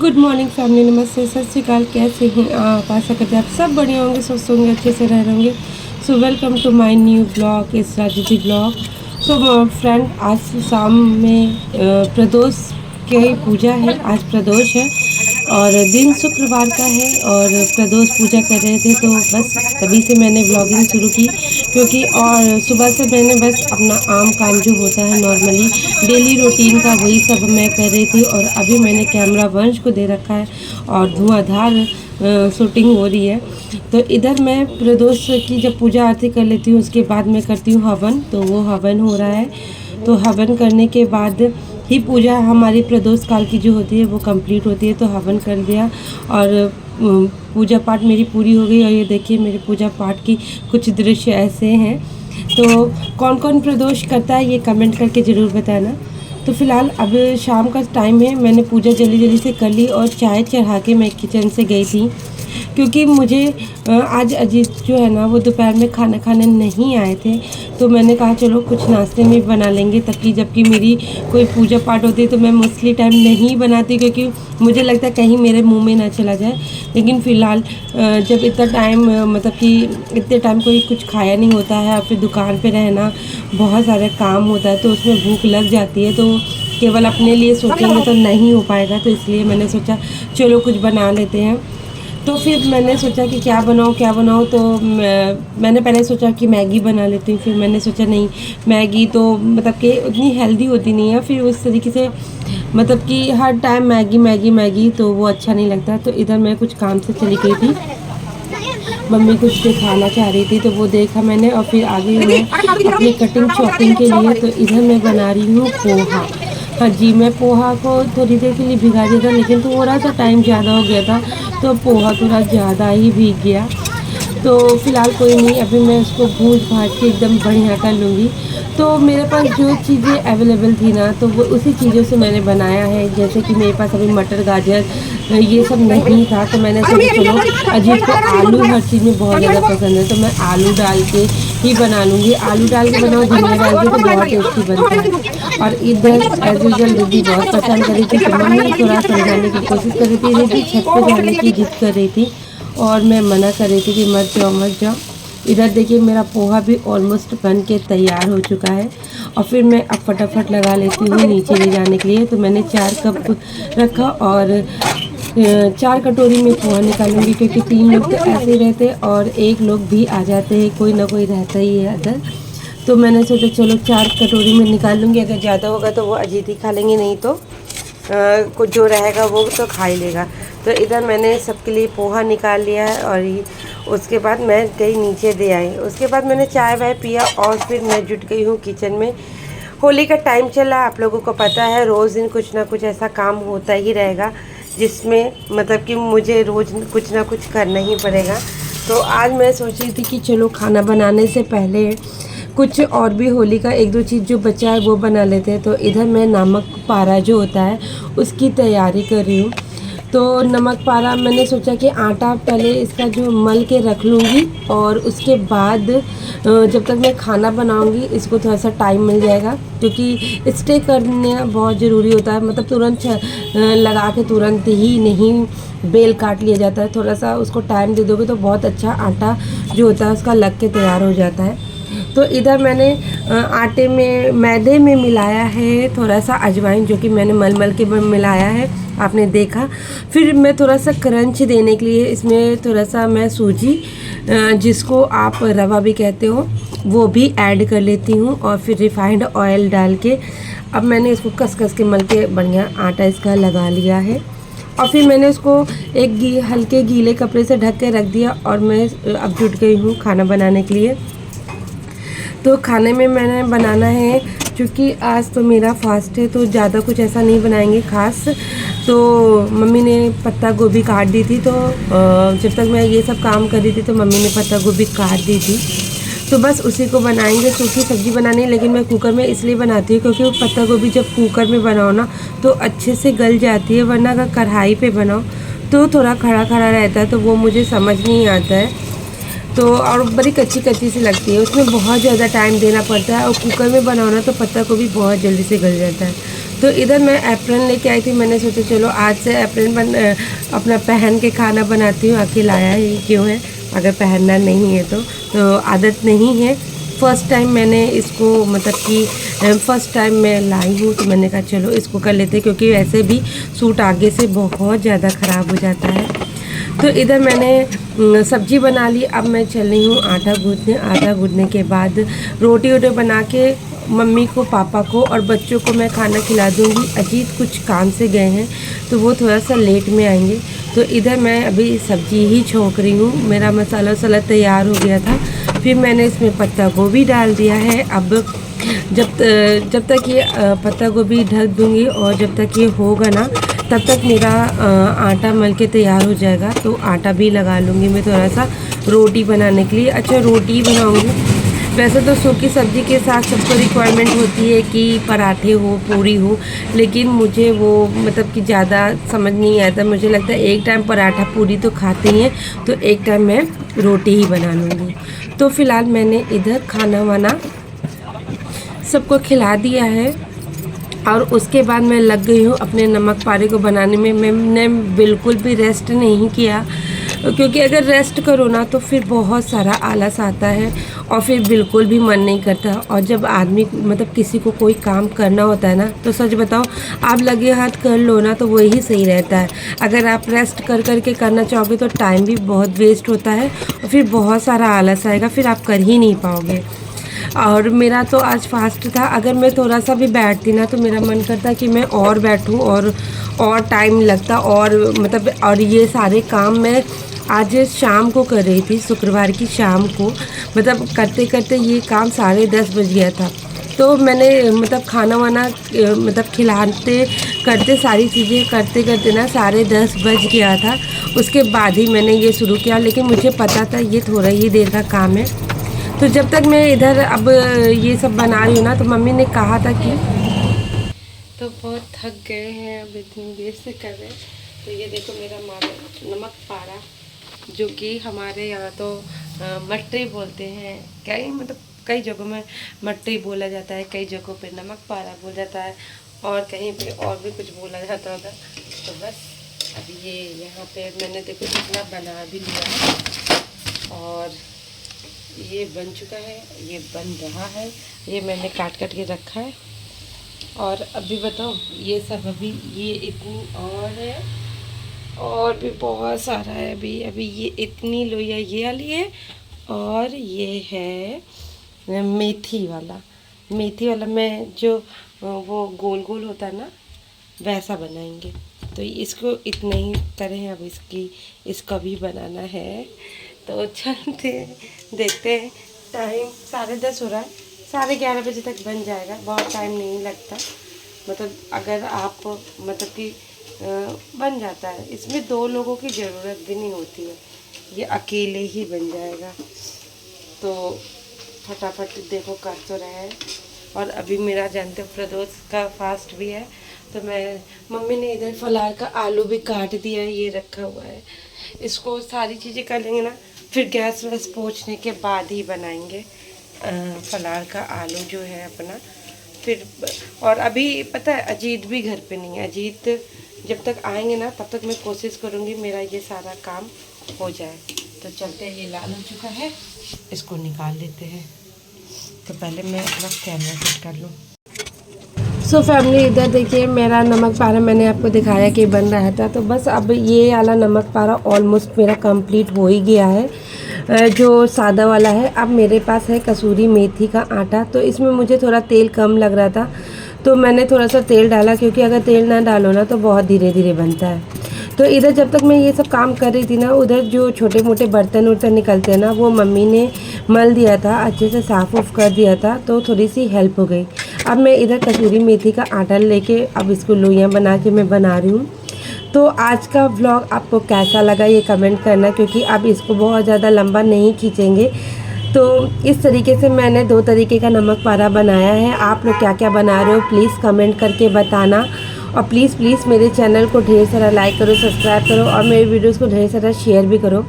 Good morning family, नमस्ते, सत श्री अकाल। कैसे हैं आप? आशा करते हैं आप सब बढ़िया होंगे, स्वस्थ होंगे, अच्छे से रह होंगे। So welcome to my new blog, इस राजनीति ब्लॉग। सो फ्रेंड, आज शाम में प्रदोष की पूजा है। आज प्रदोष है और दिन शुक्रवार का है और प्रदोष पूजा कर रहे थे, तो बस तभी से मैंने ब्लॉगिंग शुरू की। क्योंकि और सुबह से मैंने बस अपना आम काम जो होता है नॉर्मली डेली रूटीन का, वही सब मैं कर रही थी। और अभी मैंने कैमरा वंश को दे रखा है और धुआंधार शूटिंग हो रही है। तो इधर मैं प्रदोष की जब पूजा आरती कर लेती हूँ, उसके बाद मैं करती हूँ हवन। तो वो हवन हो रहा है, तो हवन करने के बाद ही पूजा हमारी प्रदोष काल की जो होती है वो कंप्लीट होती है। तो हवन कर दिया और पूजा पाठ मेरी पूरी हो गई। और ये देखिए मेरे पूजा पाठ की कुछ दृश्य ऐसे हैं। तो कौन कौन प्रदोष करता है ये कमेंट करके ज़रूर बताना। तो फिलहाल अब शाम का टाइम है, मैंने पूजा जल्दी जल्दी से कर ली और चाय चढ़ा के मैं किचन से गई थी। क्योंकि मुझे आज अजीत जो है ना, वो दोपहर में खाना खाने नहीं आए थे। तो मैंने कहा चलो कुछ नाश्ते में बना लेंगे, तभी जबकि मेरी कोई पूजा पाठ होती है तो मैं मोस्टली टाइम नहीं बनाती, क्योंकि मुझे लगता है कहीं मेरे मुंह में ना चला जाए। लेकिन फ़िलहाल जब इतना टाइम मतलब कि इतने टाइम कोई कुछ खाया नहीं होता है और फिर दुकान पे रहना, बहुत सारे काम होता है, तो उसमें भूख लग जाती है। तो केवल अपने लिए सोचेंगे तो नहीं हो पाएगा। तो इसलिए मैंने सोचा चलो कुछ बना लेते हैं। तो फिर मैंने सोचा कि क्या बनाऊँ। तो मैंने पहले सोचा कि मैगी बना लेती हूँ। फिर मैंने सोचा नहीं, मैगी तो मतलब कि उतनी हेल्दी होती नहीं है। फिर उस तरीके से मतलब कि हर टाइम मैगी तो वो अच्छा नहीं लगता। तो इधर मैं कुछ काम से चली गई थी, मम्मी कुछ दिखाना चाह रही थी, तो वो देखा मैंने और फिर आगे मैं अपनी कटिंग चॉपिंग के लिए। तो इधर मैं बना रही हूँ पोहा। हाँ जी, मैं पोहा को थोड़ी देर के लिए भिगा दिया था, लेकिन थोड़ा सा टाइम ज़्यादा हो गया था तो पोहा थोड़ा ज़्यादा ही भीग गया। तो फ़िलहाल कोई नहीं, अभी मैं उसको भूज भाज के एकदम बढ़िया कर लूँगी। तो मेरे पास जो चीज़ें अवेलेबल थी ना, तो वो उसी चीज़ों से मैंने बनाया है। जैसे कि मेरे पास अभी मटर गाजर ये सब नहीं था, तो मैंने सोचा चलो अजीत को आलू हर चीज़ में बहुत ज़्यादा पसंद है, तो मैं आलू डाल के ही बना लूँगी। आलू डाल के बनाओ, धनिया डाल के, तो बहुत टेस्टी बनता है। और इधर एज यूजल दीदी बहुत पसंद कर रही थी, तो मम्मी थोड़ा समझाने की कोशिश कर रही थी। दीदी छत पर जाने की जिद कर रही थी और मैं मना कर रही थी कि मत जाओ। इधर देखिए मेरा पोहा भी ऑलमोस्ट बन के तैयार हो चुका है। और फिर मैं अब फटाफट लगा लेती हूँ नीचे ले जाने के लिए। तो मैंने 4 कप रखा और 4 कटोरी में पोहा निकालूंगी, क्योंकि 3 लोग तो ऐसे ही रहते हैं और 1 लोग भी आ जाते हैं, कोई ना कोई रहता ही है अदर। तो मैंने सोचा चलो 4 कटोरी में निकाल लूँगी। अगर ज़्यादा होगा तो वो अजीत ही खा लेंगे, नहीं तो कुछ जो रहेगा वो तो खा ही लेगा। तो इधर मैंने सबके लिए पोहा निकाल लिया है और उसके बाद मैं गई नीचे दे आई। उसके बाद मैंने चाय वाय पिया और फिर मैं जुट गई हूँ किचन में। होली का टाइम चला, आप लोगों को पता है रोज़ दिन कुछ ना कुछ ऐसा काम होता ही रहेगा, जिसमें मतलब कि मुझे रोज़ कुछ ना कुछ करना ही पड़ेगा। तो आज मैं सोच रही थी कि चलो खाना बनाने से पहले कुछ और भी होली का 1-2 चीज़ जो बचा है वो बना लेते हैं। तो इधर मैं नमक पारा जो होता है उसकी तैयारी कर रही हूँ। तो नमक पारा मैंने सोचा कि आटा पहले इसका जो मल के रख लूँगी और उसके बाद जब तक मैं खाना बनाऊँगी इसको थोड़ा सा टाइम मिल जाएगा, क्योंकि स्टे करना बहुत ज़रूरी होता है। मतलब तुरंत लगा के तुरंत ही नहीं बेल काट लिया जाता है, थोड़ा सा उसको टाइम दे दोगे तो बहुत अच्छा आटा जो होता है उसका लग के तैयार हो जाता है। तो इधर मैंने आटे में मैदे में मिलाया है थोड़ा सा अजवाइन, जो कि मैंने मल के मिलाया है, आपने देखा। फिर मैं थोड़ा सा क्रंच देने के लिए इसमें थोड़ा सा मैं सूजी, जिसको आप रवा भी कहते हो, वो भी ऐड कर लेती हूँ। और फिर रिफाइंड ऑयल डाल के अब मैंने इसको कस के मल के बढ़िया आटा इसका लगा लिया है। और फिर मैंने उसको एक हल्के गीले कपड़े से ढक के रख दिया और मैं अब जुट गई हूँ खाना बनाने के लिए। तो खाने में मैंने बनाना है, क्योंकि आज तो मेरा फास्ट है, तो ज़्यादा कुछ ऐसा नहीं बनाएंगे खास। तो मम्मी ने पत्ता गोभी काट दी थी, तो जब तक मैं ये सब काम कर रही थी तो मम्मी ने पत्ता गोभी काट दी थी। तो बस उसी को बनाएंगे। सूखी सब्ज़ी बनानी है, लेकिन मैं कुकर में इसलिए बनाती हूँ क्योंकि वो पत्ता गोभी जब कुकर में बनाओ ना तो अच्छे से गल जाती है, वरना अगर कढ़ाई पे बनाओ तो थोड़ा खड़ा खड़ा रहता है, तो वो मुझे समझ नहीं आता है। तो और बड़ी कच्ची कच्ची सी लगती है, उसमें बहुत ज़्यादा टाइम देना पड़ता है और कुकर में बनाओ ना तो पत्ता गोभी बहुत जल्दी से गल जाता है। तो इधर मैं एप्रन लेके आई थी, मैंने सोचा चलो आज से एप्रन अपना पहन के खाना बनाती हूँ, आखिर लाया ही क्यों है अगर पहनना नहीं है तो आदत नहीं है। फ़र्स्ट टाइम मैंने इसको मतलब कि फ़र्स्ट टाइम मैं लाई हूँ, तो मैंने कहा चलो इसको कर लेते हैं, क्योंकि वैसे भी सूट आगे से बहुत ज़्यादा ख़राब हो जाता है। तो इधर मैंने सब्ज़ी बना ली। अब मैं चल रही हूँ आटा गूँथने। आटा गूँथने के बाद रोटी वोटी बना के मम्मी को, पापा को और बच्चों को मैं खाना खिला दूँगी। अजीत कुछ काम से गए हैं तो वो थोड़ा सा लेट में आएंगे। तो इधर मैं अभी सब्ज़ी ही छौंक रही हूँ। मेरा मसाला वसाला तैयार हो गया था, फिर मैंने इसमें पत्ता गोभी डाल दिया है। अब जब तक ये पत्ता गोभी ढक दूँगी और जब तक ये होगा ना तब तक मेरा आटा मल के तैयार हो जाएगा। तो आटा भी लगा लूँगी मैं थोड़ा सा रोटी बनाने के लिए। अच्छा, रोटी ही बनाऊँगी। वैसे तो सूखी सब्ज़ी के साथ सबको रिक्वायरमेंट होती है कि पराठे हो, पूरी हो, लेकिन मुझे वो मतलब कि ज़्यादा समझ नहीं आता। मुझे लगता है एक टाइम पराठा पूरी तो खाते ही हैं, तो एक टाइम मैं रोटी ही बना लूँगी। तो फ़िलहाल मैंने इधर खाना वाना सबको खिला दिया है और उसके बाद मैं लग गई हूँ अपने नमक पारे को बनाने में। मैंने बिल्कुल भी रेस्ट नहीं किया, क्योंकि अगर रेस्ट करो ना तो फिर बहुत सारा आलस आता है और फिर बिल्कुल भी मन नहीं करता। और जब आदमी मतलब किसी को कोई काम करना होता है ना, तो सच बताओ आप लगे हाथ कर लो ना तो वही सही रहता है। अगर आप रेस्ट कर कर के करना चाहोगे तो टाइम भी बहुत वेस्ट होता है और फिर बहुत सारा आलस आएगा, फिर आप कर ही नहीं पाओगे। और मेरा तो आज फास्ट था। अगर मैं थोड़ा सा भी बैठती ना तो मेरा मन करता कि मैं और बैठूं और टाइम लगता और मतलब और ये सारे काम मैं आज शाम को कर रही थी, शुक्रवार की शाम को। मतलब करते करते ये काम 10:30 बज गया था। तो मैंने मतलब खाना वाना मतलब खिलाते करते सारी चीज़ें करते करते ना 10:30 बज गया था। उसके बाद ही मैंने ये शुरू किया, लेकिन मुझे पता था ये थोड़ा ही देर का काम है। तो जब तक मैं इधर अब ये सब बना रही हूँ ना तो मम्मी ने कहा था कि तो बहुत थक गए हैं, अब इतनी देर से कर रहे हैं। तो ये देखो मेरा नमक पारा, जो कि हमारे यहाँ तो मट्टी बोलते हैं। कई जगहों में मट्टी बोला जाता है, कई जगहों पे नमक पारा बोला जाता है और कहीं पे और भी कुछ बोला जाता होगा। तो बस अभी ये यहाँ पे मैंने देखो कितना बना भी लिया है और ये बन चुका है, ये बन रहा है। ये मैंने काट काट के रखा है। और अभी बताओ ये सब अभी ये इतनी और है और भी बहुत सारा है। अभी ये इतनी लोइया ये वाली है और ये है मेथी वाला में जो वो गोल गोल होता है ना, वैसा बनाएंगे। तो इसको इतना ही करें, अब इसका भी बनाना है। तो चलते देखते हैं। टाइम 10:30 हो रहा है, 11:30 बजे तक बन जाएगा, बहुत टाइम नहीं लगता। मतलब अगर आप मतलब कि बन जाता है। इसमें 2 लोगों की ज़रूरत भी नहीं होती है, ये अकेले ही बन जाएगा। तो फटाफट देखो कर तो रहे हैं। और अभी मेरा जानते हो प्रदोष का फास्ट भी है, तो मम्मी ने इधर फलार का आलू भी काट दिया है, ये रखा हुआ है। इसको सारी चीज़ें कर लेंगे ना, फिर गैस वैस पोंछने के बाद ही बनाएंगे फलार का आलू जो है अपना। फिर और अभी पता है अजीत भी घर पे नहीं है। अजीत जब तक आएंगे ना तब तक मैं कोशिश करूँगी मेरा ये सारा काम हो जाए। तो चलते हैं, ये लाल हो चुका है, इसको निकाल लेते हैं। तो पहले मैं अपना कैमरा सेट कर लूँ। सो फैमिली, इधर देखिए मेरा नमक पारा मैंने आपको दिखाया कि बन रहा था। तो बस अब ये वाला नमक पारा ऑलमोस्ट मेरा कंप्लीट हो ही गया है, जो सादा वाला है। अब मेरे पास है कसूरी मेथी का आटा। तो इसमें मुझे थोड़ा तेल कम लग रहा था, तो मैंने थोड़ा सा तेल डाला, क्योंकि अगर तेल ना डालो ना तो बहुत धीरे धीरे बनता है। तो इधर जब तक मैं ये सब काम कर रही थी ना, उधर जो छोटे मोटे बर्तन वर्तन निकलते हैं ना, वो मम्मी ने मल दिया था, अच्छे से साफ़ उफ कर दिया था, तो थोड़ी सी हेल्प हो गई। अब मैं इधर कसूरी मेथी का आटा लेके अब इसको लोइयाँ बना के मैं बना रही हूँ। तो आज का व्लॉग आपको कैसा लगा ये कमेंट करना, क्योंकि अब इसको बहुत ज़्यादा लंबा नहीं खींचेंगे। तो इस तरीके से मैंने 2 तरीके का नमक पारा बनाया है। आप लोग क्या क्या बना रहे हो प्लीज़ कमेंट करके बताना। और प्लीज़ मेरे चैनल को ढेर सारा लाइक करो, सब्सक्राइब करो और मेरे वीडियोस को ढेर सारा शेयर भी करो।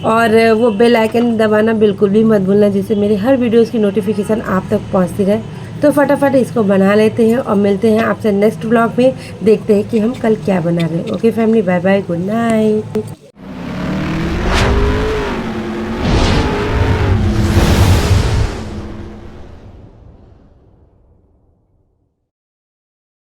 और वो बेल आइकन दबाना बिल्कुल भी मत भूलना, जिससे मेरे हर वीडियोज़ की नोटिफिकेशन आप तक पहुँचती रहे। तो फटाफट इसको बना लेते हैं और मिलते हैं आपसे नेक्स्ट ब्लॉग में। देखते हैं कि हम कल क्या बना रहे हैं। Okay family, bye bye, good night.